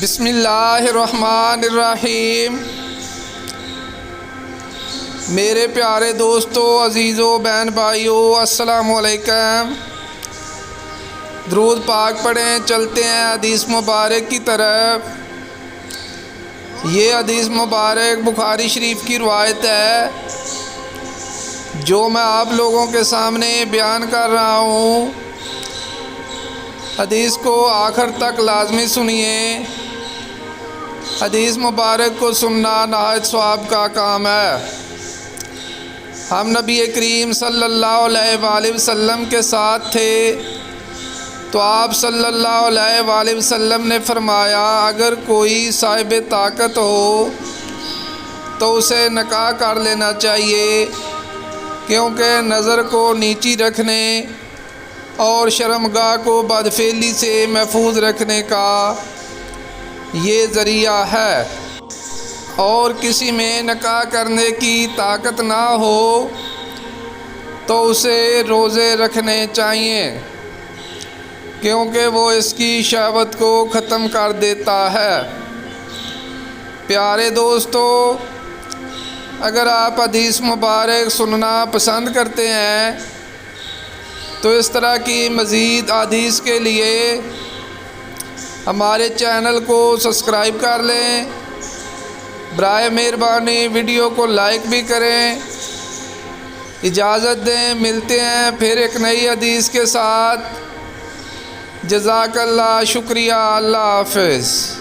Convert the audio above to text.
بسم اللہ الرحمن الرحیم۔ میرے پیارے دوستو، عزیزو، بہن بھائیو، السلام علیکم۔ درود پاک پڑھیں، چلتے ہیں حدیث مبارک کی طرف۔ یہ حدیث مبارک بخاری شریف کی روایت ہے جو میں آپ لوگوں کے سامنے بیان کر رہا ہوں۔ حدیث کو آخر تک لازمی سنیے۔ حدیث مبارک کو سننا نہایت ثواب کا کام ہے۔ ہم نبی کریم صلی اللہ علیہ وآلہ وسلم کے ساتھ تھے تو آپ صلی اللہ علیہ وآلہ وسلم نے فرمایا، اگر کوئی صاحب طاقت ہو تو اسے نکاح کر لینا چاہیے، کیونکہ نظر کو نیچی رکھنے اور شرمگاہ کو بدفعلی سے محفوظ رکھنے کا یہ ذریعہ ہے۔ اور کسی میں نکاح کرنے کی طاقت نہ ہو تو اسے روزے رکھنے چاہیے، کیونکہ وہ اس کی شہوت کو ختم کر دیتا ہے۔ پیارے دوستو، اگر آپ حدیث مبارک سننا پسند کرتے ہیں تو اس طرح کی مزید احادیث کے لیے ہمارے چینل کو سبسکرائب کر لیں۔ برائے مہربانی ویڈیو کو لائک بھی کریں۔ اجازت دیں، ملتے ہیں پھر ایک نئی حدیث کے ساتھ۔ جزاک اللہ، شکریہ، اللہ حافظ۔